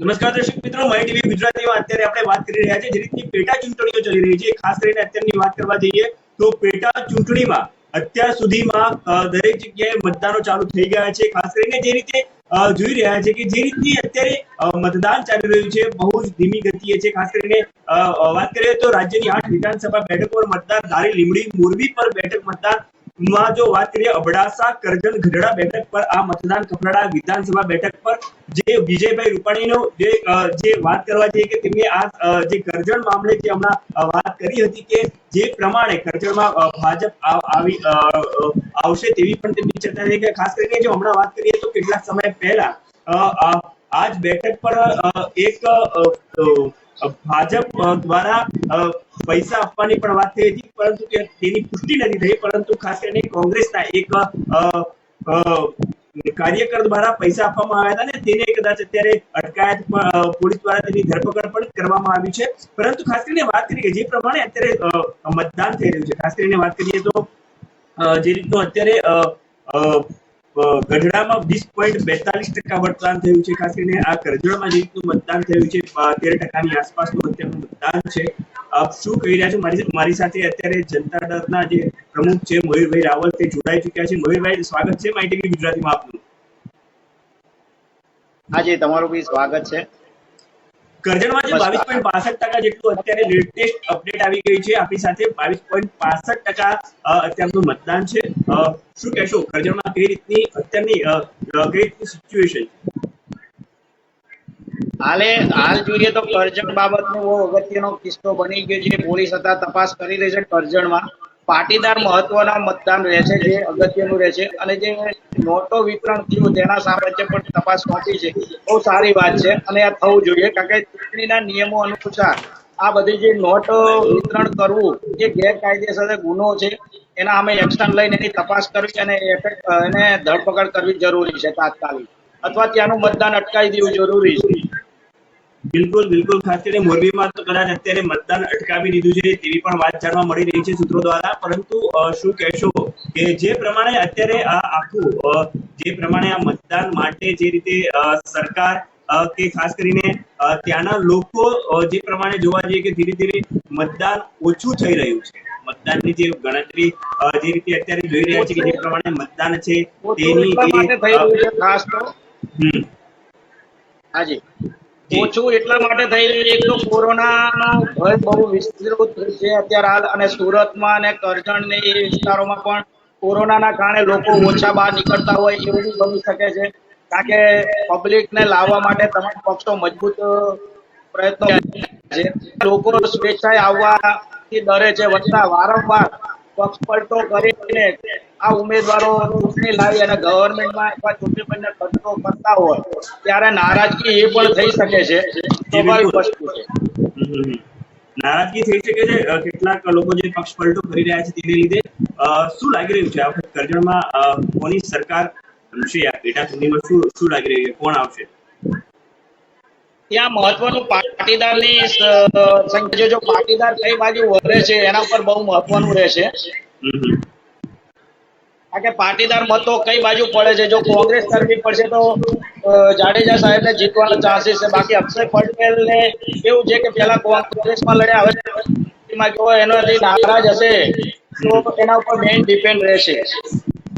નમસ્કાર દર્શક મિત્રો, માય ટીવી ગુજરાતીમાં અત્યારે આપણે વાત કરી રહ્યા છીએ જે રીતની પેટા ચૂંટણીઓ ચાલી રહી છે. ખાસ કરીને અત્યારની વાત કરવા જઈએ તો પેટા ચૂંટણીમાં અત્યાર સુધીમાં દરેક જગ્યાએ મતદાનો ચાલુ થઈ ગયા છે. ખાસ કરીને જે રીતે જોઈ રહ્યા છે કે જે રીતની અત્યારે મતદાન ચાલી રહ્યું છે બહુ જ ધીમી ગતિએ છે. ખાસ કરીને વાત કરીએ તો રાજ્યની 8 વિધાનસભા બેઠકો પર મતદાન, ધારી, લીંબડી, મોરબી પર બેઠક મતદાન માં જો વાત કરીએ અબડાસા, કરજણ, ગઢડા બેઠક પર આ મતદાન, કપરાડા વિધાનસભા બેઠક પર જે વિજયભાઈ રૂપાણીનો જે વાત કરવા જઈએ કે તેમણે આ જે કરજણ મામલે જે હમણાં વાત કરી હતી કે જે પ્રમાણે કરજણમાં ભાજપ આવશે તેવી પણ તેમની ચર્ચા થઈ કે ખાસ કરીને જો હમણાં વાત કરીએ તો કેટલાક સમય પહેલા આજ બેઠક પર એક ભાજપ દ્વારા પૈસા આપવાની પણ વાત થઈ હતી, પરંતુ તેની પુષ્ટિ નથી થઈ. પરંતુ ખાસ કરીને કોંગ્રેસના એક કાર્યકર દ્વારા પૈસા આપવામાં આવ્યા હતા ને તેને કદાચ અત્યારે અટકાયત પોલીસ દ્વારા તેની ધરપકડ પણ કરવામાં આવી છે. પરંતુ ખાસ કરીને વાત કરીએ જે પ્રમાણે અત્યારે મતદાન થઈ રહ્યું છે, ખાસ કરીને વાત કરીએ તો જે રીતનું અત્યારે ગઢડામાં 20.42% મતદાન થયું છે. ખાસ કરીને આ કરજણમાં જે રીતનું મતદાન થયું છે 13% આસપાસનું અત્યારનું મતદાન છે. આપ શું કહી રહ્યા છો? મારી સાથે અત્યારે જનતા દળના જે પ્રમુખ છે મયુરભાઈ રાવલ તે જોડાઈ ચુક્યા છે. મયુરભાઈ, સ્વાગત છે માય ટીવી ગુજરાતીમાં આપનું. હાજી, તમારું બી સ્વાગત છે. કરજણમાં જે 22.62% જેટલું અત્યારે લેટેસ્ટ અપડેટ આવી ગઈ છે આપણી સાથે 22.65% અત્યારનું મતદાન છે. શું કહેશો કરજણમાં કઈ રીતની અત્યારની કઈ રીતની સિચ્યુએશન? હાલ જોઈએ તો કરજણ બાબતનો બહુ અગત્યનો કિસ્સો બની ગયો છે. પોલીસ અત્યારે તપાસ કરી રહી છે. કરજણમાં પાટીદાર મહત્વના મતદાન રહેશે જે અગત્યનું રહેશે, અને જે નોટો વિતરણ થયું તેના સામ્રાજ્ય પર તપાસ સોંપી છે. બહુ સારી વાત છે અને આ થવું જોઈએ, કારણ કે ચૂંટણીના નિયમો અનુસાર આ બધી જે નોટ વિતરણ કરવું એ ગેરકાયદેસર ગુનો છે. એના અમે એક્શન લઈને એની તપાસ કરવી અને એને ધરપકડ કરવી જરૂરી છે તાત્કાલિક, અથવા ત્યાંનું મતદાન અટકાવી દેવું જરૂરી છે. બિલકુલ બિલકુલ. ખાસ કરીને મોરબીમાં તો કદાચ અત્યારે મતદાન અટકાવી દીધું છે તેવી પણ વાત જાણવા મળી રહી છે સૂત્રો દ્વારા. પરંતુ શું કહેશો કે જે પ્રમાણે અત્યારે આ આખું જે પ્રમાણે આ મતદાન માટે જે રીતે સરકાર કે ખાસ કરીને ત્યાંના લોકો જે પ્રમાણે જોવા જઈએ કે ધીરે ધીરે મતદાન ઓછું થઈ રહ્યું છે, મતદાનની જે ગણતરી જે રીતે અત્યારે જોઈ રહ્યા છે કે જે પ્રમાણે મતદાન છે તેની ખાસ તો હાજી ઓછું એટલા માટે થઈ રહ્યું છે. એક તો કોરોનાનો ભય બહુ વિસ્તૃત છે અત્યારે હાલ, અને સુરતમાં અને કરજણ ને એ વિસ્તારોમાં પણ કોરોનાના કારણે લોકો ઓછા બહાર નીકળતા હોય એવું બી બની શકે છે. કારણ કે પબ્લિકને લાવવા માટે તમામ પક્ષો મજબૂત પ્રયત્નો છે. લોકો સ્વેચ્છાએ આવવાથી ડરે છે, વત્તા વારંવાર પક્ષપલટો કરીને આ ઉમેદવારો ચૂંટણી લાવી અને ગવર્મેન્ટમાં અથવા ચૂંટણી ખર્ચો કરતા હોય ત્યારે નારાજગી એ પણ થઈ શકે છે. સ્વાભાવિક વસ્તુ છે. નારાજગી થઈ શકે છે. કેટલાક લોકો જે પક્ષ પલટો કરી રહ્યા છે તેને લીધે શું લાગી રહ્યું છે આ વખત કરજણમાં કોની સરકાર બનશે? આ પેટા ચૂંટણીમાં શું લાગી રહ્યું છે, કોણ આવશે? ત્યાં મહત્વનું પાટીદારની સંખ્યા, જો પાટીદાર કઈ બાજુ વધે છે એના ઉપર બહુ મહત્વનું રહેશે. કારણ કે પાટીદાર મતો કઈ બાજુ પડે છે. જો કોંગ્રેસ તરફી પડશે તો જાડેજા સાહેબ ને જીતવાના ચાન્સીસ છે. બાકી અક્ષય પટેલ ને એવું છે કે પેલા કોંગ્રેસમાં લડ્યા, હવે એનાથી નારાજ હશે તો એના ઉપર મેઇન ડિપેન્ડ રહેશે.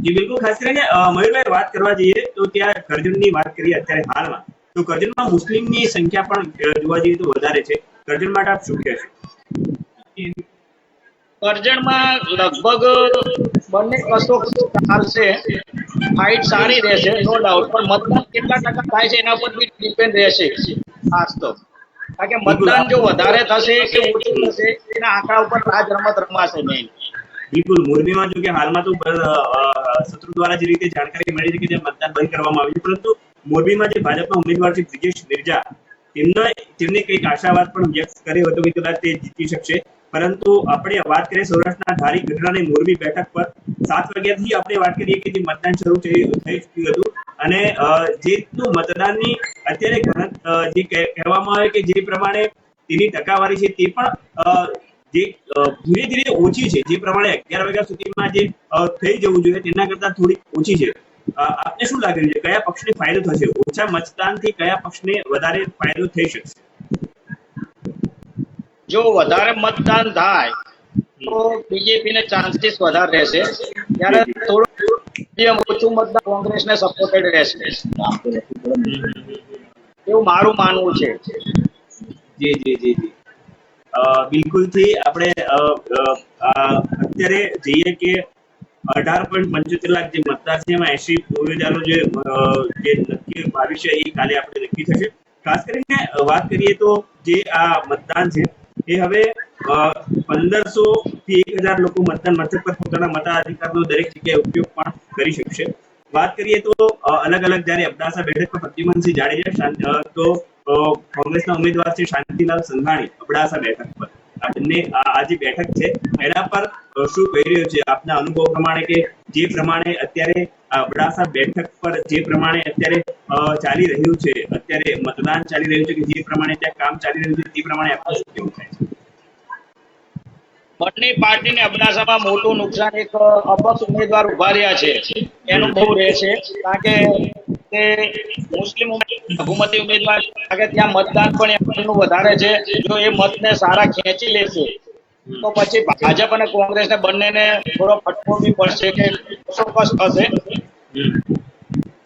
જી બિલકુલ. ખાસ કરીને મયુરભાઈ વાત કરવા જઈએ તો ત્યાં કરજણની વાત કરીએ અત્યારે હાલમાં તો કરજણમાં મુસ્લિમની સંખ્યા પણ જોવા જઈએ તો વધારે છે. કરજણ માટે આપ શું કહેશો? કરજણમાં લગભગ બંને કસો ચાલશે, ફાઇટ સારી રહેશે નો ડાઉટ, પણ મતદાન કેટલા ટકા થાય છે એના પર બી ડિપેન્ડ રહેશે ખાસ તો. કારણ કે મતદાન જો વધારે થશે કે ઓછું થશે એના આંકડા ઉપર રાજ રમત રમાશે મેઇન. બિલકુલ. મોરબીમાં જો કે હાલમાં તો સૂત્રો દ્વારા જે રીતે જાણકારી મળી છે કે જે મતદાન બંધ કરવામાં આવ્યું, પરંતુ મોરબીમાં જે ભાજપના ઉમેદવાર છે બ્રિજેશ મેરજા તેમને કંઈક આશાવાદ પણ વ્યક્ત કર્યો હતો કે કદાચ તે જીતી શકશે. પરંતુ આપણે વાત કરીએ સૌરાષ્ટ્રના ધારી, ગઢડા અને મોરબી બેઠક પર 7 વાગ્યાથી આપણે વાત કરીએ કે જે મતદાન શરૂ થઈ ચૂક્યું હતું, અને જે રીતનું મતદાનની અત્યારે જે કહેવામાં આવે કે જે પ્રમાણે તેની ટકાવારી છે તે પણ જે ધીરે ધીરે ઓછી છે. જે પ્રમાણે 11 વાગ્યા સુધીમાં જે થઈ જવું જોઈએ તેના કરતા થોડી ઓછી છે. આપને શું લાગે છે કયા પક્ષને ફાયદો થશે? ઓછા મતદાનથી કયા પક્ષને વધારે ફાયદો થઈ શકશે? જો વધારે મતદાન થાય તો બીજેપી ને ચાન્સીસ વધારે રહેશે, ત્યારે થોડું ઓછું મતદાન કોંગ્રેસને સપોર્ટેડ રહેશે, એવું મારું માનવું છે. જી જી જી જી બિલકુલથી આપણે અત્યારે જોઈએ કે 18.75 લાખ જે મતદાર છે એમાં 80 ઉમેદવારો જે નક્કી ભવિષ્ય એ કાલે આપણે નક્કી થશે. ખાસ કરીને વાત કરીએ તો જે આ મતદાન છે એ હવે 1500 થી 1000 લોકો મતદાન મથક પર પોતાના મતાધિકારનો દરેક જગ્યાએ ઉપયોગ પણ કરી શકશે. વાત કરીએ તો અલગ અલગ જ્યારે અબડાસા બેઠક પર પ્રદ્યુમનસિંહ જાડેજા તો કોંગ્રેસના ઉમેદવાર છે શાંતિલાલ સંઘાણી અબડાસા બેઠક પર, આ બંને આ જે બેઠક છે એના પર શું કહી રહ્યો છે આપના અનુભવ પ્રમાણે કે જે પ્રમાણે અત્યારે અબડાસા બેઠક પર જે પ્રમાણે અત્યારે ચાલી રહ્યું છે, અત્યારે મતદાન ચાલી રહ્યું છે કે જે પ્રમાણે ત્યાં કામ ચાલી રહ્યું છે તે પ્રમાણે આપનું શું કહેવું થાય છે? બંને પાર્ટીને અબડાસામાં મોટું નુકસાન એક અપક્ષ ઉમેદવાર ઉભા રહ્યા છે એનું બહુ રહેશે, કારણ કે તે મુસ્લિમ લઘુમતી ઉમેદવાર કારણ કે ત્યાં મતદાન પણ એમનું વધારે છે. જો એ મતને સારા ખેંચી લેશે તો પછી ભાજપ અને કોંગ્રેસને બંનેને થોડો ફટકો બી પડશે કે ચોક્કસ થશે.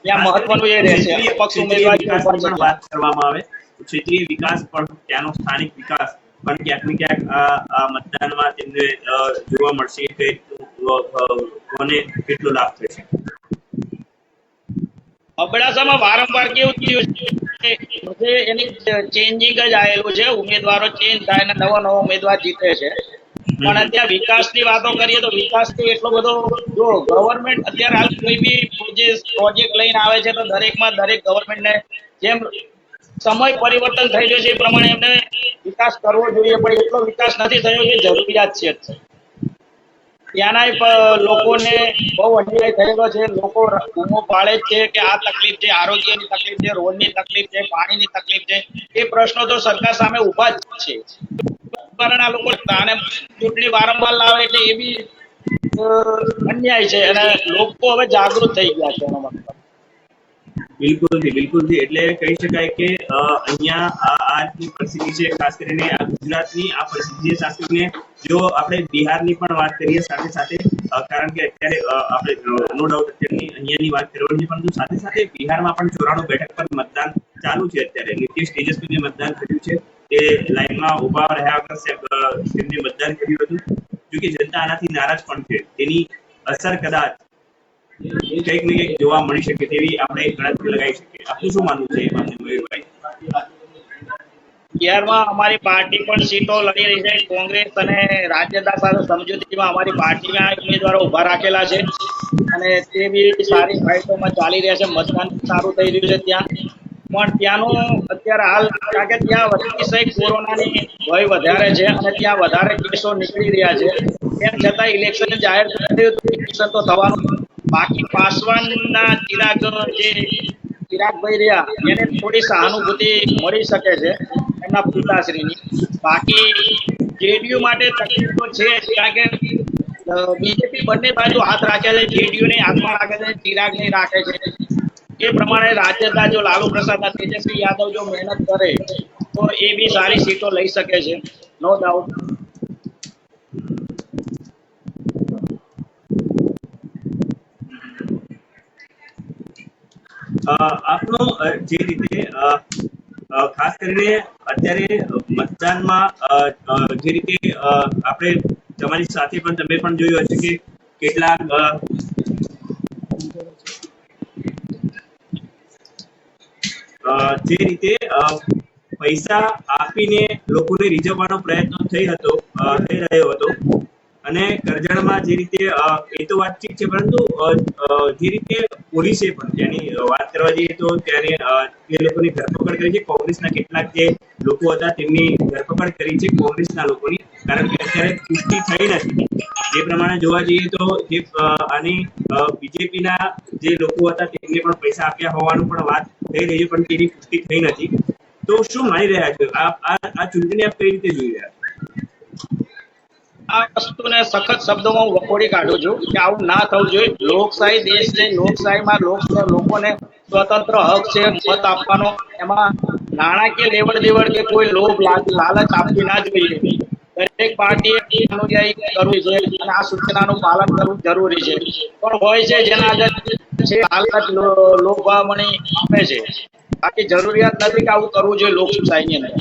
ત્યાં મહત્વનું એ રહેશે અપક્ષ ઉમેદવાર વાત કરવામાં આવે તો ક્ષેત્રીય વિકાસ પણ ત્યાંનો સ્થાનિક વિકાસ પણ ક્યાંક ને ક્યાંક આ મતદાનમાં તેમને જોવા મળશે કે કોને કેટલો લાભ થશે. અબડાસામાં વારંવાર કેવું થયું છે એની ચેન્જિંગ જ આવેલું છે, ઉમેદવારો ચેન્જ થાય અને નવો ઉમેદવાર જીતે છે, પણ ત્યાં વિકાસની વાતો કરીએ તો વિકાસ તો એટલો બધો જો ગવર્મેન્ટ અત્યારે હાલ કોઈ બી પ્રોજેક્ટ લઈને આવે છે તો દરેક ગવર્મેન્ટને જેમ સમય પરિવર્તન થઈ રહ્યો છે એ પ્રમાણે એમને વિકાસ કરવો જોઈએ, પણ એટલો વિકાસ નથી થયો એ જરૂરિયાત છે. ત્યાંના લોકોને બહુ અન્યાય થયેલો છે, લોકો બૂમો પાડે છે કે આ તકલીફ છે, આરોગ્યની તકલીફ છે, રોડની તકલીફ છે, પાણીની તકલીફ છે, એ પ્રશ્નો તો સરકાર સામે ઉભા જ છે. આ લોકો ચૂંટણી વારંવાર લાવે એટલે એ બી અન્યાય છે અને લોકો હવે જાગૃત થઈ ગયા છે એનો મતલબ. બિલકુલથી એટલે કહી શકાય કે અહીંયા આજની પરિસ્થિતિ છે, ખાસ કરીને આ ગુજરાતની આ પરિસ્થિતિ છે. ખાસ કરીને જો આપણે બિહારની પણ વાત કરીએ સાથે સાથે, કારણ કે અત્યારે આપણે નો ડાઉટ અત્યારની અહીંયાની વાત કરવાની છે, પરંતુ સાથે સાથે બિહારમાં પણ 94 બેઠક પર મતદાન ચાલુ છે. અત્યારે નીતિશ તેજસ્વીને મતદાન કર્યું છે, તે લાઈનમાં ઉભા રહ્યા વગર તેમને મતદાન કર્યું હતું. જોકે જનતા આનાથી નારાજ પણ છે, તેની અસર કદાચ કંઈક ને કંઈક જોવા મળી શકે તેવી આપણે ગણતરી લગાવી શકીએ. આપનું શું માનવું છે એ બાબતે મયુરભાઈ? બિહારમાં અમારી પાર્ટી પણ સીટો લડી રહી છે. કોંગ્રેસ અને રાજ્યદા સાથે સમજૂતીમાં અમારી પાર્ટીના ઉમેદવારો ઉભા રાખેલા છે અને તે બી સારી ફાઇટોમાં ચાલી રહ્યા છે. મતદાન સારું થઈ રહ્યું છે ત્યાં, પણ ત્યાંનું અત્યારે હાલ કારણ કે ત્યાં અતિશય કોરોનાની ભય વધારે છે અને ત્યાં વધારે કેસો નીકળી રહ્યા છે, તેમ છતાં ઇલેક્શન જાહેર થયું ઇલેક્શન તો થવાનું. બાકી પાસવાનના ચિરાગભાઈ રહ્યા એને થોડી સહાનુભૂતિ મળી શકે છે એમના પિતાશ્રીની. બાકી જેડીયુ માટે તકલીફો છે, કારણ કે બીજેપી બંને બાજુ હાથ રાખે છે, જેડીયુ ને હાથમાં રાખે છે, ચિરાગ ને રાખે છે. એ પ્રમાણે રાજ્યના જો લાલુ પ્રસાદ તેજસ્વી યાદવ જો મહેનત કરે તો એ બી સારી સીટો લઈ શકે છે, નો ડાઉટ. આપનો જે રીતે ખાસ કરીને અત્યારે મતદાનમાં જે રીતે આપણે તમારી સાથે પણ તમે પણ જોયું હશે કે કેટલાક જે રીતે પૈસા આપીને લોકોને રીઝવવાનો પ્રયત્ન થઈ રહ્યો હતો અને કરજણમાં જે રીતે એ તો વાત ઠીક છે, પરંતુ જે રીતે પોલીસે પણ તેની વાત કરવા જઈએ તો ત્યારે એ લોકોની ધરપકડ કરી છે. કોંગ્રેસના કેટલાક જે લોકો હતા તેમની ધરપકડ કરી છે કોંગ્રેસના લોકોની, કારણ કે અત્યારે પુષ્ટિ થઈ નથી. જે પ્રમાણે જોવા જઈએ તો જે આની બીજેપીના જે લોકો હતા તેમને પણ પૈસા આપ્યા હોવાનું પણ વાત થઈ રહી છે, પણ તેની પુષ્ટિ થઈ નથી. તો શું માની રહ્યા છો આ ચૂંટણી આપ કઈ રીતે જોઈ રહ્યા છો? આ વસ્તુને સખત શબ્દોમાં હું વખોડી કાઢું છું કે આવું ના થવું જોઈએ. લોકશાહી દેશ છે, લોકશાહીમાં લોકોને સ્વતંત્ર હક છે મત આપવાનો. એમાં નાણાકીય લેવડ દેવડ કે કોઈ લોભ લાલચ આપવી ના જોઈએ. દરેક પાર્ટીએ અનુયાયી કરવું છે અને આ સૂચનાનું પાલન કરવું જરૂરી છે. પણ હોય છે જેના છે લાલચ લોભામણી આપે છે, બાકી જરૂરિયાત નથી કે આવું કરવું જોઈએ લોકશાહીની અંદર.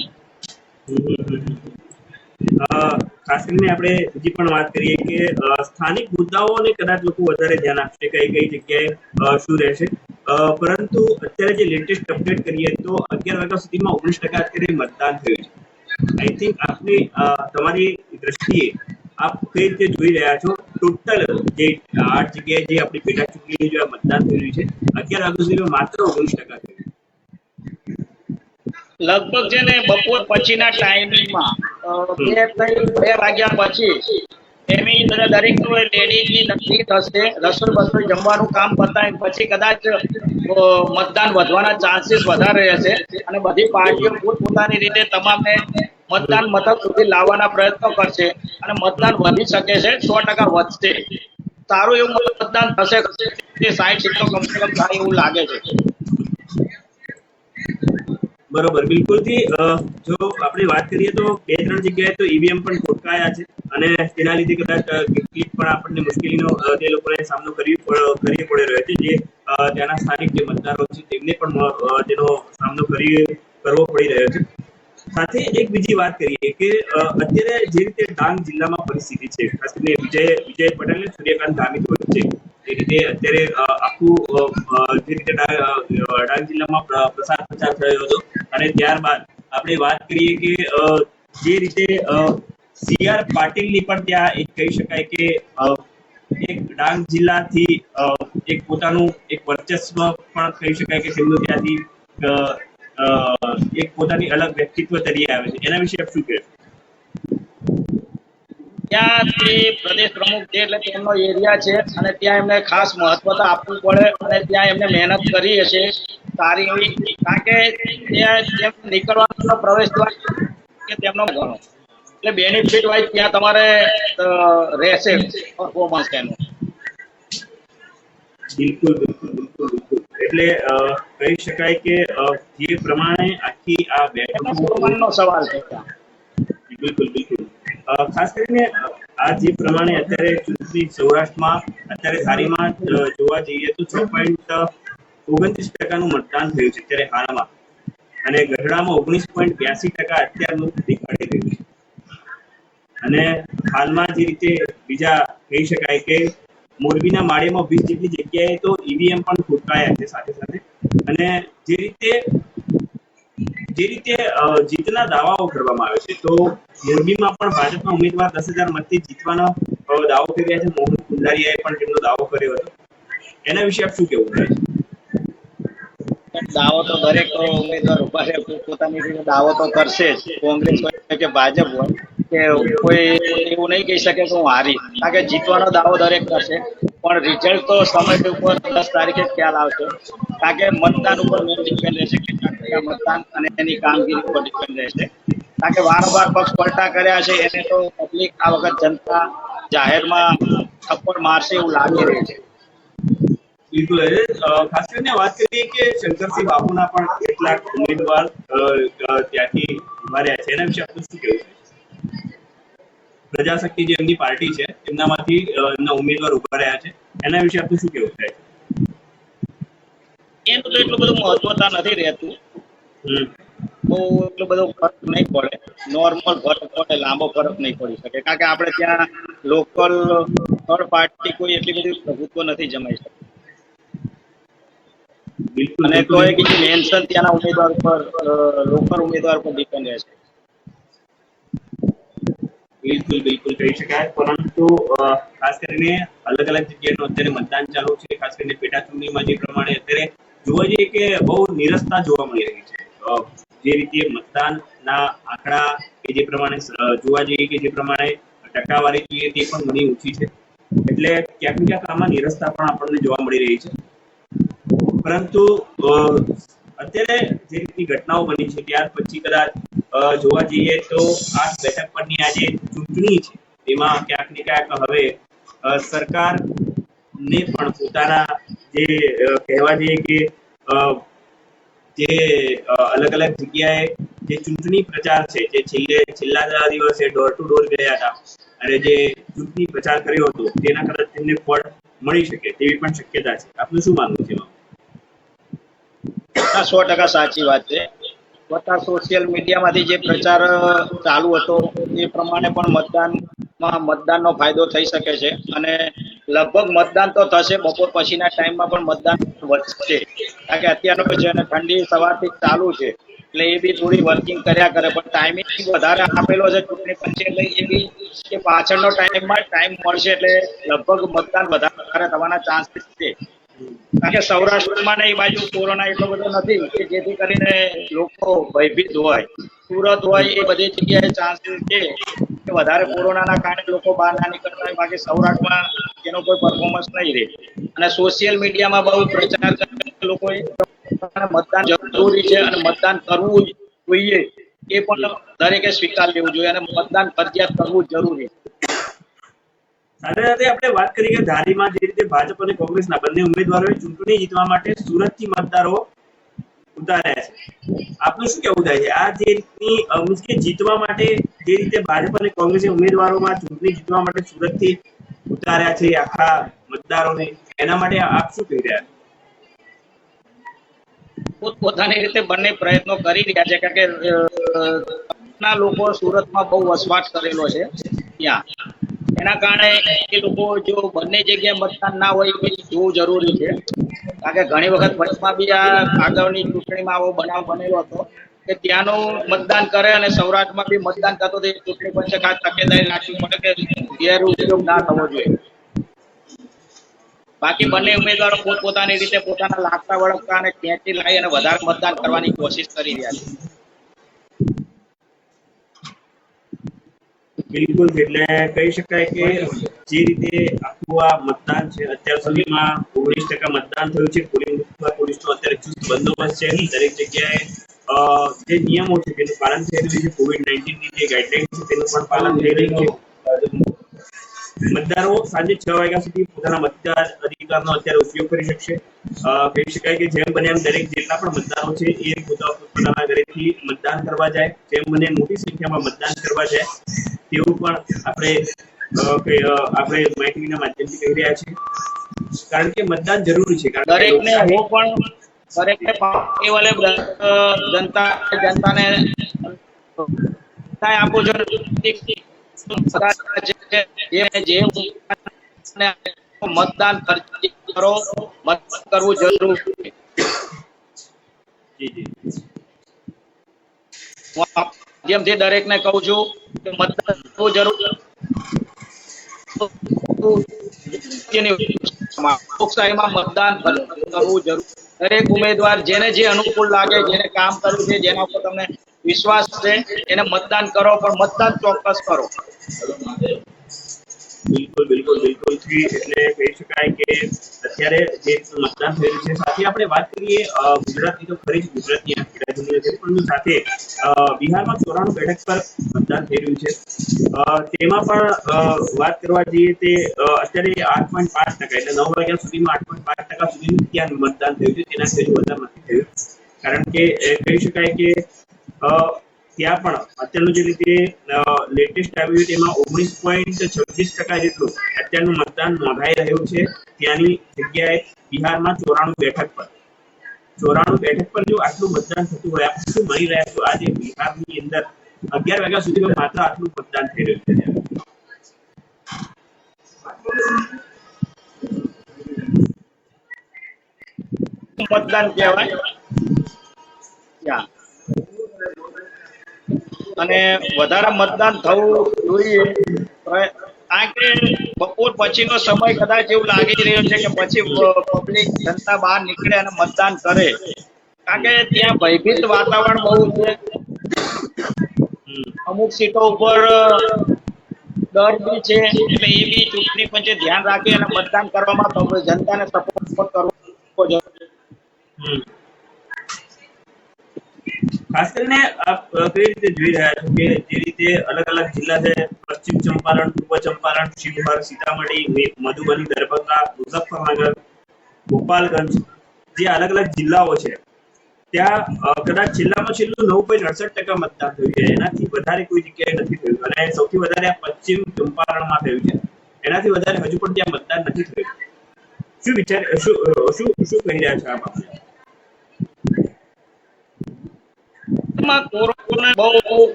ખાસ કરીને આપણે બીજી પણ વાત કરીએ કે સ્થાનિક મુદ્દાઓને કદાચ લોકો વધારે ધ્યાન આપશે કઈ કઈ જગ્યાએ શું રહેશે, પરંતુ અત્યારે જે લેટેસ્ટ અપડેટ કરીએ તો 11 વાગ્યા સુધીમાં 19% અત્યારે મતદાન થયું છે. આઈ થિંક આપની તમારી દ્રષ્ટિએ આપ કઈ રીતે જોઈ રહ્યા છો ટોટલ જે 8 જગ્યાએ જે આપણી પેટા ચૂંટણીનું જે મતદાન થયું છે 11 વાગ્યા સુધીમાં માત્ર 19% થયું? લગભગ છે ને બપોર પછીના ટાઈમિંગમાં 2 વાગ્યા પછી એની દરેક લેડીઝની નક્કી થશે. રસોઈ જમવાનું કામ પતાવીને પછી કદાચ મતદાન વધવાના ચાન્સીસ વધારે રહેશે અને બધી પાર્ટીઓ પોતપોતાની રીતે તમામને મતદાન મથક સુધી લાવવાના પ્રયત્નો કરશે અને મતદાન વધી શકે છે, 100% વધશે. સારું એવું મતદાન થશે, 60 સીટો કમસે કમ થાય એવું લાગે છે. બરોબર, બિલકુલથી જો આપણે વાત કરીએ તો 2-3 જગ્યાએ તો ઈવીએમ પણ ખોટકાયા છે અને તેના લીધે કદાચ કેટલીક પણ આપણને મુશ્કેલીનો તે લોકોને સામનો કરવો પડી રહ્યો છે. જે ત્યાંના સ્થાનિક જે મતદારો છે તેમને પણ તેનો સામનો કરવો પડી રહ્યો છે. સાથે એક બીજી વાત કરીએ કે અત્યારે જે રીતે ડાંગ જિલ્લામાં પરિસ્થિતિ છે, ખાસ કરીને વિજય પટેલ અને સૂર્યકાંત ગામિત વચ્ચે જે રીતે અત્યારે આખું જે રીતે ડાંગ જિલ્લામાં પ્રચાર થયો હતો અને ત્યારબાદ આપણે વાત કરીએ કે જે રીતે CR પાટીલની પણ ત્યાં એક કહી શકાય કે એક ડાંગ જિલ્લાથી એક પોતાનું એક વર્ચસ્વ પણ કહી શકાય કે તેમનું ત્યાંથી એક પોતાની અલગ વ્યક્તિત્વ તરીકે આવે છે. એના વિશે આપ શું કહેશો? ત્યાં તે પ્રદેશ પ્રમુખ છે એટલે તેમનો એરિયા છે અને ત્યાં એમને ખાસ મહત્વતા આપવું પડે અને ત્યાં એમને મહેનત કરી હશે સારી એવી, કારણ કે ત્યાં નીકળવાનો પ્રવેશ દ્વાર કે તેમનો ગણો એટલે બેનિફિટ વાઇઝ ત્યાં તમારે રહેશે પરફોર્મન્સ એનું. બિલકુલ. એટલે કહી શકાય કે જે પ્રમાણે આખી આ બેઠકનો સવાલ છે. બિલકુલ. ખાસ કરીને આ જે પ્રમાણે અત્યારે ચૂંટણી સૌરાષ્ટ્રમાં અત્યારે ધારીમાં જોવા જઈએ તો 6.29% મતદાન થયું છે અત્યારે હાલમાં, અને ગઢડામાં 19.82% અત્યારનું દેખાડી રહ્યું છે. અને હાલમાં જે રીતે બીજા કહી શકાય કે મોરબીના માળિયામાં 20 જેટલી જગ્યાએ તો ઈવીએમ પણ ખોટકાયા છે સાથે સાથે. અને જે રીતે જીતના દાવાઓ કરવામાં આવે છે તો મોરબીમાં પણ ભાજપના ઉમેદવાર 10,000 મતથી જીતવાનો દાવો કરી રહ્યા છે. મોહન કુંડારિયાએ પણ તેમનો દાવો કર્યો હતો. એના વિશે આપ શું કહેવું થાય છે? દાવો તો દરેક ઉમેદવાર ઉભા રહે પોતાની રીતે દાવો તો કરશે જ, કોંગ્રેસ હોય કે ભાજપ હોય કે કોઈ એવું નહીં કહી શકે કે હું હારી, કારણ કે જીતવાનો દાવો દરેક કરશે. પણ રિઝલ્ટ તો સમય ઉપર 10 તારીખે ખ્યાલ આવશે, કારણ કે મતદાન ઉપર મેં ડિપેન્ડ રહેશે, કેટલા ટકા મતદાન અને એની કામગીરી ઉપર ડિપેન્ડ રહેશે. કારણ કે વારંવાર પક્ષ પલટા કર્યા છે એને તો પબ્લિક આ વખત જનતા જાહેરમાં થપ્પડ મારશે એવું લાગી રહ્યું છે. બિલકુલ. ખાસ કરીને વાત કરીએ કે શંકરસિંહ બાપુના પણ કેટલાક ઉમેદવાર ત્યાંથી ઉભા રહ્યા છે. એના વિશે આપનું શું કહેવું છે? પ્રજાશક્તિ જે એમની પાર્ટી છે એમનામાંથી એમના ઉમેદવાર ઉભા રહ્યા છે, એના વિશે આપનું શું કહેવું થાય? એનું તો એટલું બધું મહત્વતા નથી રહેતું, તો એટલો બધો ફરક નહીં પડે. નોર્મલ ફરક પડે, લાંબો ફરક નહીં પડી શકે, કારણ કે આપણે ત્યાં લોકલ થર્ડ પાર્ટી કોઈ એટલી બધી પ્રભુત્વ નથી જમાઈ શકતી. અને તો એક મેન્શન ત્યાંના ઉમેદવાર પર લોકલ ઉમેદવાર પર ડિપેન્ડ રહેશે. બિલકુલ કહી શકાય, પરંતુ ખાસ કરીને અલગ જગ્યાએનું અત્યારે મતદાન ચાલુ છે. ખાસ કરીને પેટા ચૂંટણીમાં જે પ્રમાણે અત્યારે જોવા જઈએ કે બહુ નિરસતા જોવા મળી રહી છે. જે રીતે મતદાનના આંકડા કે જે પ્રમાણે જોવા જઈએ કે જે પ્રમાણે ટકાવારી જોઈએ તે પણ ઘણી ઓછી છે. એટલે ક્યાંક ને ક્યાંક આમાં નિરસતા પણ આપણને જોવા મળી રહી છે. પરંતુ અત્યારે જે રીતની ઘટનાઓ બની છે ત્યાર પછી કદાચ જોવા જઈએ તો આ બેઠક પરની આ જે ચૂંટણી છે એમાં ક્યાંક ને ક્યાંક હવે સરકારને પણ પોતાના જે કહેવા જઈએ કે અ, જે અલગ અલગ જગ્યાએ જે ચૂંટણી પ્રચાર છે જે છેલ્લા દિવસે ડોર ટુ ડોર ગયા હતા અને જે ચૂંટણી પ્રચાર કર્યો હતો તેના કારણે તેમને ફળ મળી શકે તેવી પણ શક્યતા છે. આપનું શું માનવું છે એમાં? 100% સાચી વાત છે. પોતા સોશિયલ મીડિયામાંથી જે પ્રચાર ચાલુ હતો એ પ્રમાણે પણ મતદાનનો ફાયદો થઈ શકે છે અને લગભગ મતદાન તો થશે. બપોર પછીના ટાઈમમાં પણ મતદાન વધશે, કારણ કે અત્યારનો છે અને ઠંડી સવારથી ચાલુ છે એટલે એ બી થોડી વર્કિંગ કર્યા કરે, પણ ટાઈમિંગ વધારે આપેલો છે ચૂંટણી પંચે એટલે એ બી કે પાછળનો ટાઈમ મળશે એટલે લગભગ મતદાન વધારે થવાના ચાન્સીસ છે. કારણ કે સૌરાષ્ટ્રમાં ને એ બાજુ કોરોના એટલો બધો નથી કે જેથી કરીને લોકો ભયભીત હોય. સુરત હોય એ બધી જગ્યાએ ચાન્સીસ છે કે વધારે કોરોનાના કારણે લોકો બહાર ના નીકળતા હોય. બાકી સૌરાષ્ટ્રમાં એનો કોઈ પરફોર્મન્સ નહીં રહે અને સોશિયલ મીડિયામાં બહુ પ્રચાર કરે લોકોએ મતદાન જરૂરી છે અને મતદાન કરવું જોઈએ એ પણ દરેકે સ્વીકાર લેવું જોઈએ અને મતદાન ફરજિયાત કરવું જરૂરી છે. સાથે સાથે આપણે વાત કરી કે ધારીમાં જે રીતે ભાજપ અને કોંગ્રેસના બંને ઉમેદવારોએ ચૂંટણી જીતવા માટે સુરતથી મતદારો ઉતાર્યા છે. આપનું શું કહેવું થાય છે આ જે રીતની મીન્સ કે જીતવા માટે જે રીતે ભાજપ અને કોંગ્રેસે ઉમેદવારોમાં ચૂંટણી જીતવા માટે સુરતથી ઉતાર્યા છે આખા મતદારોને, એના માટે આપ શું કહી રહ્યા છો? પોતપોતાની રીતે બંને પ્રયત્નો કરી રહ્યા છે, કારણ કે ના લોકો સુરતમાં બહુ વસવાટ કરેલો છે ત્યાં, એના કારણે એ લોકો જો બંને જગ્યાએ મતદાન ના હોય એ જોવું જરૂરી છે. કારણ કે ઘણી વખત વચમાં બી આ આગળની ચૂંટણીમાં આવો બનાવ બનેલો હતો કે ત્યાંનું મતદાન કરે અને સૌરાષ્ટ્રમાં બી મતદાન થતો હતો. ચૂંટણી પંચે ખાસ તકેદારી રાખવી પડે કે ગેરઉપયોગ ના થવો જોઈએ. બાકી બંને ઉમેદવારો પોતપોતાની રીતે પોતાના લાગતા વળગતા અને ખેંચી લાવી અને વધારે મતદાન કરવાની કોશિશ કરી રહ્યા છે. બિલકુલ, એટલે કહી શકાય કે જે રીતે આખું આ મતદાન છે અત્યાર સુધીમાં 19% મતદાન થયું છે. પોલીસનો અત્યારે ચુસ્ત બંદોબસ્ત છે. દરેક જગ્યાએ જે નિયમો છે તેનું પાલન થઈ રહ્યું છે. COVID-19 ની જે ગાઈડલાઈન છે તેનું પણ પાલન થઈ રહ્યું છે. મતદારો સાંજે 6 વાગ્યા સુધી પોતાના મતદાર અધિકારનો અત્યારે ઉપયોગ કરી શકશે. કહી શકાય કે જેમ બને એમ દરેક જેટલા પણ મતદારો છે એ પોતાના ઘરેથી મતદાન કરવા જાય, જેમ બને મોટી સંખ્યામાં મતદાન કરવા જાય તેવું પણ આપણે માહિતીના માધ્યમથી કહી રહ્યા છીએ. કારણ કે મતદાન જરૂરી છે. કારણ કે દરેકને હું પણ દરેકને કેવલે જનતાને આપું છું જે મતદાન કરો, મતદાન કરવું જરૂરી છે. જી જી હું માધ્યમથી દરેકને કહું છું કે મતદાન કરવું જરૂરી. લોકશાહીમાં મતદાન કરવું જરૂરી. દરેક ઉમેદવાર જેને જે અનુકૂળ લાગે, જેને કામ કરવું છે, જેના ઉપર તમને વિશ્વાસ છે એને મતદાન કરો, પણ મતદાન ચોક્કસ કરો. બિલકુલ બિલકુલ બિલકુલ એટલે કહી શકાય કે અત્યારે જે મતદાન થઈ રહ્યું છે. સાથે આપણે વાત કરીએ ગુજરાતની તો ખરી જ ગુજરાતની આ ખેડા જિલ્લા છે, પરંતુ સાથે બિહારમાં 94 બેઠક પર મતદાન થઈ રહ્યું છે. તેમાં પણ વાત કરવા જઈએ તે અત્યારે 8.5% એટલે 9 વાગ્યા સુધીમાં 8.5% સુધીનું ત્યાં મતદાન થયું છે. તેનાથી હજુ વધારે નથી થયું, કારણ કે કહી શકાય કે ત્યાં પણ અત્યારનું જે રીતે લેટેસ્ટ આવ્યું તેમાં 19.26% જેટલું અત્યારનું મતદાન નોંધાઈ રહ્યું છે. ત્યાંની જગ્યાએ બિહારમાં 94 બેઠક પર જો આટલું મતદાન થતું હોય, આપણે શું માની રહ્યા છો આજે બિહારની અંદર 11 વાગ્યા સુધીમાં માત્ર આટલું મતદાન થઈ રહ્યું છે? મતદાન કહેવાય અને વધારે મતદાન થવું જોઈએ, કારણ કે બપોર પછીનો સમય કદાચ એવું લાગી રહ્યો છે કે પછી પબ્લિક જનતા બહાર નીકળે અને મતદાન કરે, કારણ કે ત્યાં ભયભીત વાતાવરણ બહુ છે. અમુક સીટો ઉપર ડર બી છે, એટલે એ બી ચૂંટણી પંચે ધ્યાન રાખી અને મતદાન કરવામાં જનતાને સપોર્ટ કરવો જોઈએ. ખાસ કરીને આપ કઈ રીતે જોઈ રહ્યા છો કે જે રીતે અલગ અલગ જિલ્લા છે, પશ્ચિમ ચંપારણ, પૂર્વ ચંપારણ, शिवहर, सीतामढ़ी, मधुबनी, दरभंगा, मुजफ्फरनगर, गोपालगंज જે અલગ અલગ જિલ્લાઓ છે ત્યાં કદાચ છેલ્લામાં છેલ્લું 9.68% મતદાન થયું છે. એનાથી વધારે કોઈ જગ્યાએ નથી થયું અને સૌથી વધારે આ પશ્ચિમ ચંપારણમાં થયું છે. એનાથી વધારે હજુ પણ ત્યાં મતદાન નથી થયું. શું વિચાર શું શું શું કહી રહ્યા છો આ બાબતે? કોરોના બહુ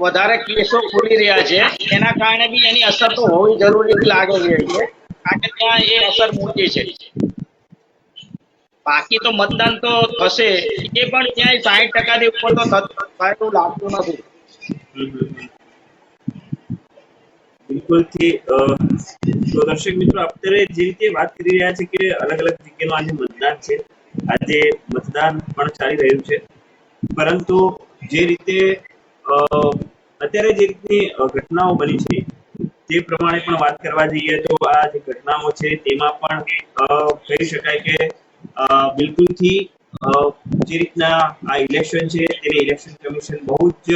વધારે કેસો ખુલી રહ્યા છે, એના કારણે બી એની અસર તો હોવી જરૂરી લાગી રહી છે, કારણ કે ત્યાં એ અસર મોટી છે. બાકી તો મતદાન તો થશે, એ પણ ક્યાંય 60% ઉપર તો થયું લાગતું નથી. બિલકુલ થી તો દર્શક મિત્રો અત્યારે જે રીતે વાત કરી રહ્યા છે કે અલગ અલગ જગ્યાનું આજે મતદાન છે, આજે મતદાન પણ ચાલી રહ્યું છે, પરંતુ જે રીતે અત્યારે જે રીતની ઘટનાઓ બની છે તે પ્રમાણે પણ વાત કરવા જઈએ તો આ જે ઘટનાઓ છે તેમાં પણ કહી શકાય કે બિલકુલથી જે રીતના આ ઇલેક્શન છે તેને ઇલેક્શન કમિશન બહુ જ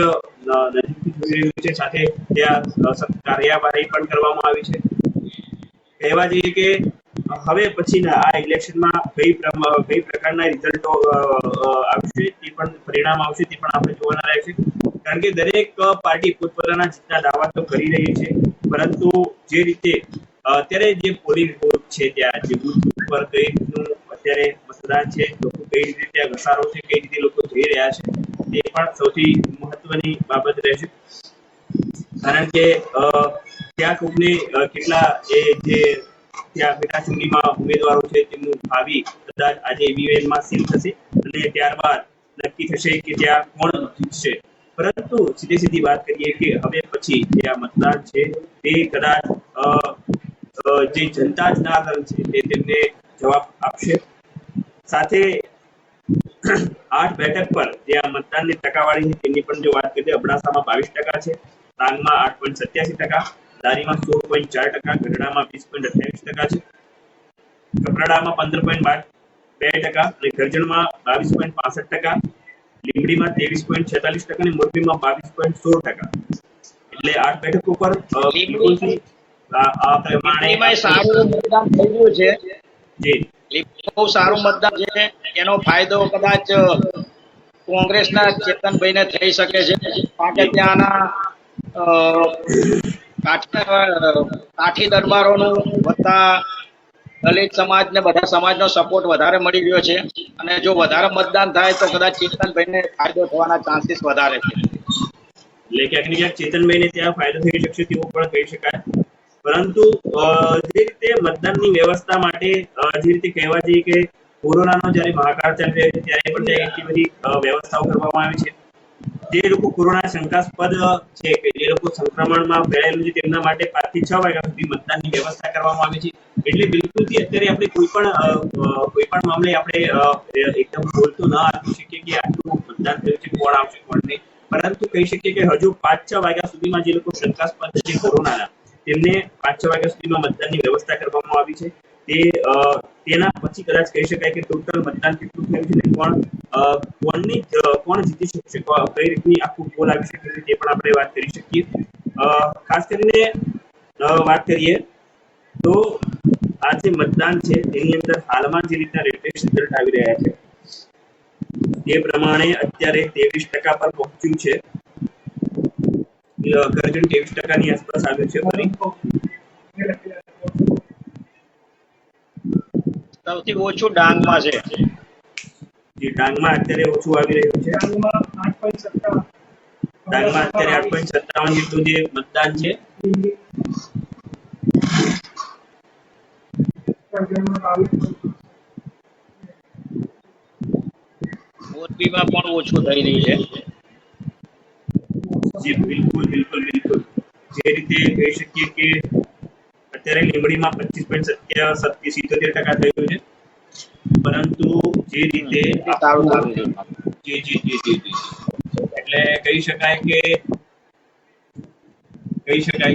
નજીકથી જોઈ રહ્યું છે, સાથે ત્યાં સખત કાર્યવાહી પણ કરવામાં આવી છે. કહેવા જઈએ કે હવે પછીના આ ઇલેક્શનમાં કઈ પ્રકારના રિઝલ્ટો આવશે તે પણ પરિણામ આવશે તે પણ આપણે જોવાના રહેશે, કારણ કે દરેક પાર્ટી પોતપોતાના જીતના દાવા તો કરી રહી છે, પરંતુ જે રીતે અત્યારે જે પોલિંગ બૂથ છે ત્યાં જે બૂથ ઉપર કઈ રીતનું અત્યારે મતદાન છે, લોકો કઈ રીતે ત્યાં ઘસારો છે, કઈ રીતે લોકો જઈ રહ્યા છે તે પણ સૌથી મહત્વની બાબત રહેશે, કારણ કે ત્યાં કોઈને કેટલા જે ત્યાં પેટા ચૂંટણીમાં ઉમેદવારો છે તેમનું ભાવિ કદાચ આજે ઈવીએમમાં સીલ થશે અને ત્યારબાદ નક્કી થશે કે ત્યાં કોણ જીતશે. પરંતુ સીધી વાત કરીએ કે હવે પછી જે આ મતદાન છે તે કદાચ જે જનતા જનાર્દન છે તે તેમને જવાબ આપશે. સાથે 8 બેઠક પર જે આ મતદાનની ટકાવારી છે તેની પણ જો વાત કરીએ, અબડાસામાં 22% છે, ડાંગમાં 8.87%, ધારીમાં 16.4%, ગઢડામાં 20.28% છે, કપરાડામાં 15.2% અને કરજણમાં 22.65%, લીંબડીમાં 23.46% અને મોરબીમાં 22.16%. એટલે 8 બેઠકો પર બિલકુલથી આ પ્રમાણે સારું મતદાન થઈ ગયું છે. જી બહુ સારું મતદાન છે, એનો ફાયદો કદાચ કોંગ્રેસના ચેતનભાઈને થઈ શકે છે, કારણ કે ત્યાંના કાઠી દરબારોનું વત્તા દલિત સમાજ ને બધા સમાજનો સપોર્ટ વધારે મળી રહ્યો છે, અને જો વધારે મતદાન થાય તો કદાચ ચેતનભાઈને ફાયદો થવાના ચાન્સીસ વધારે છે. એટલે ક્યાંક ને ક્યાંક ચેતનભાઈને ત્યાં ફાયદો થઈ શકશે તેવું પણ કહી શકાય, પરંતુ જે રીતે મતદાનની વ્યવસ્થા માટે જે રીતે કહેવા જઈએ કે કોરોનાનો જ્યારે મહાકાળ ચાલી રહ્યો છે ત્યારે પણ ત્યાં એટલી બધી વ્યવસ્થાઓ કરવામાં આવી છે. જે લોકો કોરોના શંકાસ્પદ છે કે જે લોકો સંક્રમણમાં ફેલાયેલું છે તેમના માટે 5 થી 6 વાગ્યા સુધી મતદાનની વ્યવસ્થા કરવામાં આવી છે. એટલે બિલકુલથી અત્યારે આપણે કોઈ પણ મામલે આપણે એકદમ બોલતો ન આપી શકીએ કે આટલું મતદાન થયું છે, કોણ આવશે કોણ નહીં, પરંતુ કહી શકીએ કે હજુ 5-6 વાગ્યા સુધીમાં જે લોકો શંકાસ્પદ છે કોરોનાના તેમને 5-6 વાગ્યા સુધીમાં મતદાનની વ્યવસ્થા કરવામાં આવી છે. તેના પછી કદાચ કહી શકાય કે ટોટલ મતદાન કેટલું થયું છે ને કોણ જીતી શકશે, કઈ રીતની આખું પોલ આવી શકે છે તે પણ આપણે વાત કરી શકીએ. ખાસ કરીને વાત કરીએ તો આ જે મતદાન છે તેની અંદર હાલમાં જે રીતના લેટેસ્ટ રિઝલ્ટ આવી રહ્યા છે તે પ્રમાણે અત્યારે 23% પર પહોંચ્યું છે. કરજણ 23% ની આસપાસ આવ્યું છે. સૌથી ઓછું ડાંગમાં છે. ડાંગમાં અત્યારે ઓછું આવી રહ્યું છે. ડાંગમાં અત્યારે 8.57 જેટલું જે મતદાન છે. મોરબીમાં પણ ઓછું થઈ રહ્યું છે. જી બિલકુલ. જે રીતે કહી શકીએ કે અત્યારે લીંબડીમાં 25.77% થયું છે, પરંતુ જે રીતે જી એટલે કહી શકાય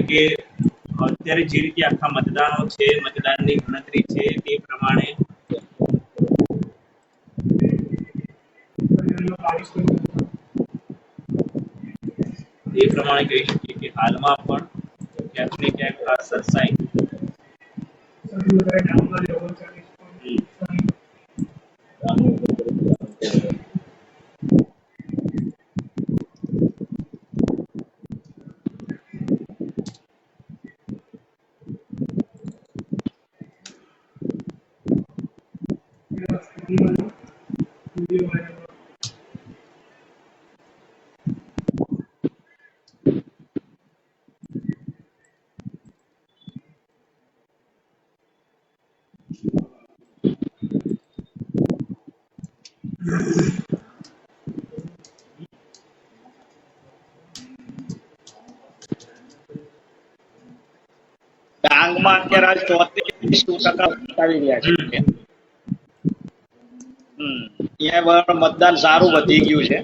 કે અત્યારે જે રીતે આખા મતદાનો છે, મતદાનની ગણતરી છે તે પ્રમાણે કહી શકીએ કે હાલમાં પણ ક્યાંક ને ક્યાંક આ સરસાઈ. ડાંગમાં અત્યારે 34% બતાવી રહ્યા છે. અહીંયા પણ મતદાન સારું વધી ગયું છે.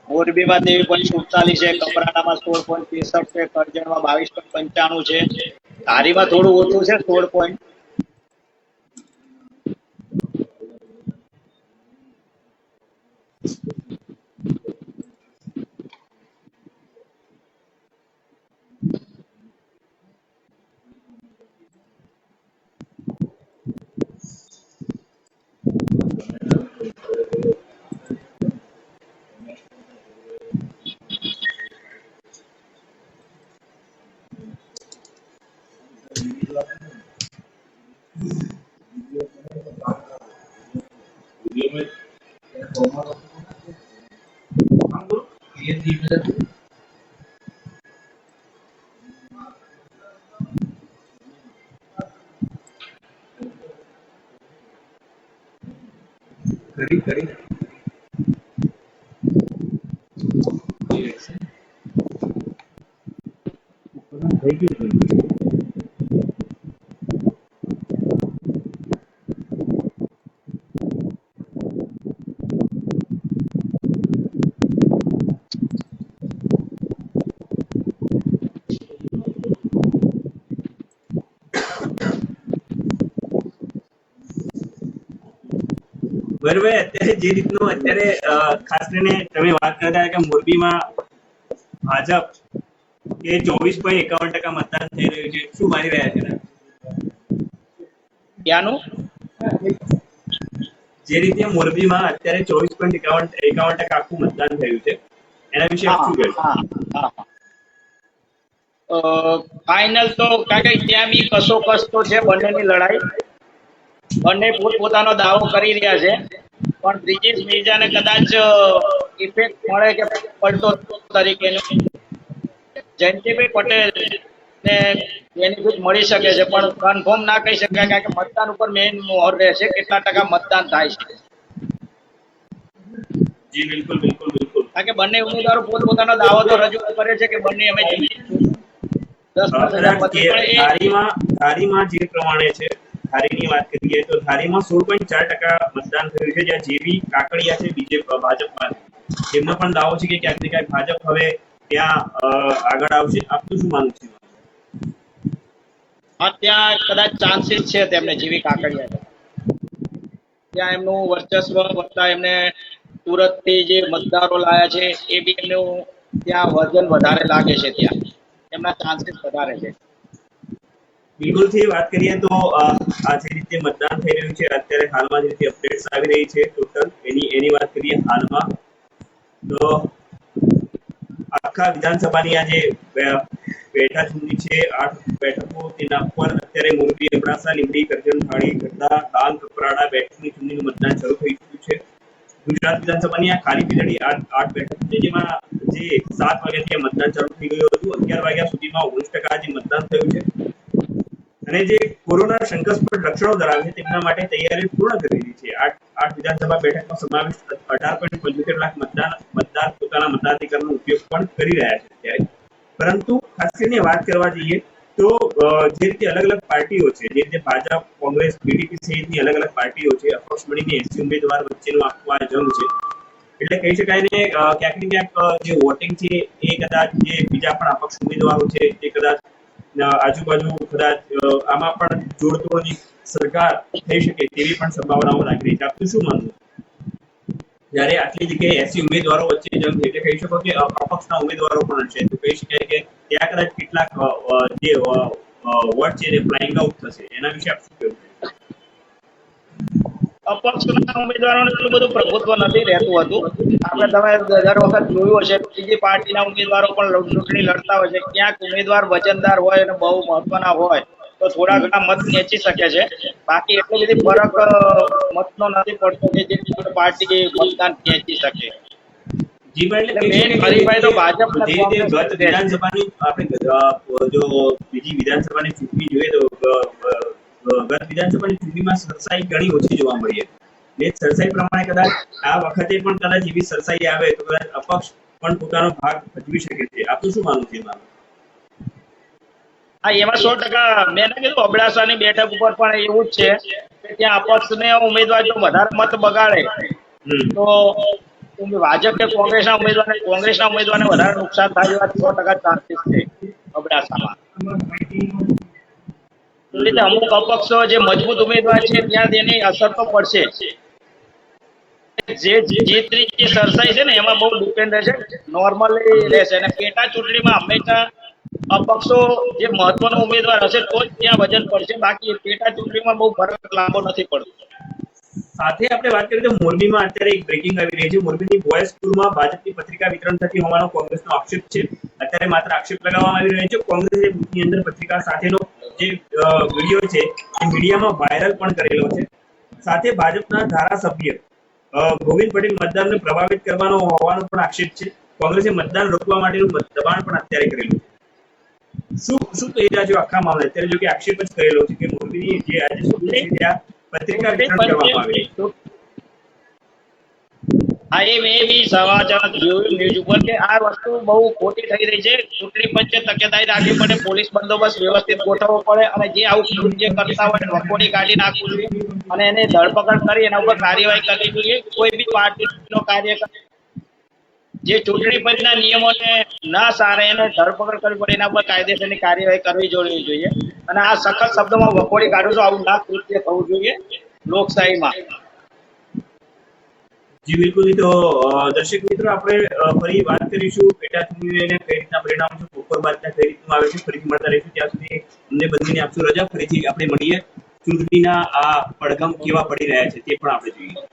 મોરબીમાં 23.47 છે, કપરાડામાં 16.63 છે, કરજણમાં 22.95 છે, ધારીમાં થોડું ઓછું છે 16. કરી બરાબર. અત્યારે જે રીતનું અત્યારે ખાસ કરીને તમે વાત કરતા કે મોરબીમાં ભાજપ એ 24.51% મતદાન થઈ રહ્યું છે, શું માની રહ્યા છે? ત્યાંનું જે રીતે મોરબીમાં અત્યારે 24.51% આખું મતદાન થયું છે, એના વિશે આપ શું કહેશો? ફાઇનલ તો કારણ કે ત્યાં બી કસોકસ તો છે, બંનેની લડાઈ. બંને પોતપોતાનો દાવો કરી રહ્યા છે, પણ બ્રિજેશ મિર્જાને કદાચ ઇફેક્ટ મળે કે પલટો તરીકેનો જયંતિભાઈ પટેલ ને બેનિફિટ મળી શકે છે, પણ કન્ફર્મ ના કહી શકાય કારણ કે મતદાન ઉપર મેઇન મોહર રહેશે, કેટલા ટકા મતદાન થાય છે. જી બિલકુલ બિલકુલ બિલકુલ. કારણ કે બંને ઉમેદવારો પોતપોતાનો દાવો તો રજૂ કરે છે કે બંને અમે જીતીશું. 10,000 ધારીમાં જે પ્રમાણે છે, ધારીની વાત કરીએ તો ધારીમાં 16.4% મતદાન થયું છે, જ્યાં જેવી કાકડિયા છે ભાજપમાં, તેમનો પણ દાવો છે કે ક્યાંક ને ક્યાંક ભાજપ હવે ત્યાં આગળ આવશે. આપનું શું માનવું છે? હા, ત્યાં કદાચ ચાન્સીસ છે તેમને, જેવી કાકડિયા ત્યાં એમનું વર્ચસ્વ વધતા એમને સુરતથી જે મતદારો લાયા છે એ બી એમનું ત્યાં વજન વધારે લાગે છે, ત્યાં એમના ચાન્સીસ વધારે છે. બિલકુલ થી વાત કરીએ તો આ જે રીતે મતદાન થઈ રહ્યું છે અત્યારે હાલમાં જે રીતે અપડેટ્સ આવી રહી છે ટોટલ એની વાત કરીએ હાલમાં તો આખા વિધાનસભાની આ જે પેટા ચૂંટણી છે 8 બેઠકો, તેના પર અત્યારે મોરબી, અબડાસા, લીંબડી, કરજણ, ધારી, ગઢડા, ડાંગ, કપરાડા બેઠકની ચૂંટણીનું મતદાન શરૂ થઈ ચૂક્યું છે. ગુજરાત વિધાનસભાની આ ખાલી પીડેલી 8 બેઠક છે, જેમાં જે 7 વાગ્યાથી મતદાન શરૂ થઈ ગયું હતું, 11 વાગ્યા સુધીમાં 19% જે મતદાન થયું છે, અને જે કોરોના શંકાસ્પદ લક્ષણો ધરાવે છે તેમના માટે તૈયારી પૂર્ણ કરી રહી છે. 8 વિધાનસભા બેઠકનો સમાવેશ 18.75 લાખ મતદાર પોતાના મતાધિકારનો ઉપયોગ પણ કરી રહ્યા છે ત્યારે. પરંતુ ખાસ કરીને વાત કરવા જઈએ તો જે રીતે અલગ અલગ પાર્ટીઓ છે, જે રીતે ભાજપ, કોંગ્રેસ, બીડીપી સહિતની અલગ અલગ પાર્ટીઓ છે, અપક્ષ મળીને 80 ઉમેદવાર વચ્ચેનો આખો આ જંગ છે. એટલે કહી શકાય ને ક્યાંક ને ક્યાંક જે વોટિંગ છે એ કદાચ જે બીજા પણ અપક્ષ ઉમેદવારો છે તે કદાચ આજુબાજુ કદાચ આમાં પણ જોડતોડની સરકાર થઈ શકે તેવી પણ સંભાવનાઓ લાગી રહી છે. આપનું શું માનવું? જ્યારે આટલી જગ્યાએ 80 ઉમેદવારો વચ્ચે જેમ એટલે કહી શકો કે અપક્ષના ઉમેદવારો પણ છે, તો કહી શકાય કે ત્યાં કદાચ કેટલાક જે વોટ છે તે ફ્લાઇંગ આઉટ થશે. એના વિશે આપ શું કહેવું છે? અપક્ષના ઉમેદવારોને એટલું બધું પ્રભુત્વ નથી રહેતું હતું. આપણે તમે દર વખત જોયું હશે, બીજી પાર્ટીના ઉમેદવારો પણ ચૂંટણી લડતા હોય છે. ક્યાંક ઉમેદવાર વજનદાર હોય અને બહુ મહત્વના હોય તો થોડા ઘણા મત ખેંચી શકે છે. બાકી એટલો બધી ફરક મતનો નથી પડતો કે જે પાર્ટી મતદાન ખેંચી શકે. જી ભાઈ, એટલે મેઇન હરીફાઈ તો ભાજપ જે રીતે ગત વિધાનસભાની આપણે જો બીજી વિધાનસભાની ચૂંટણી જોઈએ તો ગત વિધાનસભાની ચૂંટણીમાં સરસાઈ ઘણી ઓછી જોવા મળી હતી. એ સરસાઈ પ્રમાણે કદાચ આ વખતે પણ કદાચ એવી સરસાઈ આવે તો કદાચ અપક્ષ પણ પોતાનો ભાગ ભજવી શકે છે. આપનું શું માનવું છે એમાં? હા, એમાં 100% મેં કીધું અબડાસાની બેઠક ઉપર પણ એવું જ છે કે ત્યાં અપક્ષને ઉમેદવાર જો વધારે મત બગાડે તો ભાજપ કે કોંગ્રેસના ઉમેદવારને વધારે નુકસાન થાય એવા 100% ચાન્સીસ છે અબડાસામાં. એ રીતે અમુક અપક્ષો જે મજબૂત ઉમેદવાર છે ત્યાં તેની અસર તો પડશે. જે જીતની જે સરસાઈ છે ને એમાં બહુ ડિપેન્ડ રહેશે, નોર્મલી રહેશે. અને પેટા ચૂંટણીમાં હંમેશા અપક્ષો જે મહત્વનો ઉમેદવાર હશે તો જ ત્યાં વજન પડશે. બાકી પેટા ચૂંટણીમાં બહુ ફરક લાંબો નથી પડતો. સાથે આપણે વાત કરીએ તો મોરબીમાં અત્યારે એક બ્રેકિંગ આવી રહી છે. મોરબીની બોયઝ સ્કૂલમાં ભાજપની પત્રિકા વિતરણ થતી હોવાનો કોંગ્રેસનો આક્ષેપ છે. અત્યારે માત્ર આક્ષેપ લગાવવામાં આવી રહ્યો છે. કોંગ્રેસે બુથની અંદર પત્રિકા સાથેનો જે વિડીયો છે એ મીડિયામાં વાયરલ પણ કરેલો છે. સાથે ભાજપના ધારાસભ્ય ગોવિંદ પટેલ મતદારને પ્રભાવિત કરવાનો હોવાનો પણ આક્ષેપ છે. કોંગ્રેસે મતદાન રોકવા માટેનું દબાણ પણ અત્યારે કરેલું છે. શું કહી રહ્યા છો આખા મામલે? અત્યારે જો કે આક્ષેપ જ કરેલો છે કે મોરબીની જે આજે સ્કૂલ છે ત્યાં પત્રિકા વિતરણ કરવામાં આવી. હા, એ મેં બી સમાચાર જોયું ન્યૂઝ ઉપર કે આ વસ્તુ બહુ ખોટી થઈ રહી છે. ચૂંટણી પંચે તકેદારી રાખવી પડે, પોલીસ બંદોબસ્ત વ્યવસ્થિત ગોઠવવો પડે અને જે આવું કૃત્ય કરતા હોય વખોડી કાઢી નાખવું જોઈએ અને એને ધરપકડ કરી એના ઉપર કાર્યવાહી કરવી જોઈએ. કોઈ બી પાર્ટીનો કાર્યકર જે ચૂંટણી પંચના નિયમોને ના સારે એને ધરપકડ કરવી પડે, એના પર કાયદેસરની કાર્યવાહી કરવી જોઈએ. અને આ સખત શબ્દોમાં વખોડી કાઢું છું, આવું ના કૃત્ય થવું જોઈએ લોકશાહીમાં. જી બિલકુલ. તો દર્શક મિત્રો, આપણે ફરી વાત કરીશું પેટા ચૂંટણીને કઈ રીતના પરિણામ છે, બપોર બાદના કઈ રીતનું આવે છે. ફરીથી મળતા રહીશું. ત્યાં સુધી અમને બંનેને આપશું રજા. ફરીથી આપણે મળીએ. ચૂંટણીના આ પડઘમ કેવા પડી રહ્યા છે તે પણ આપણે જોઈએ.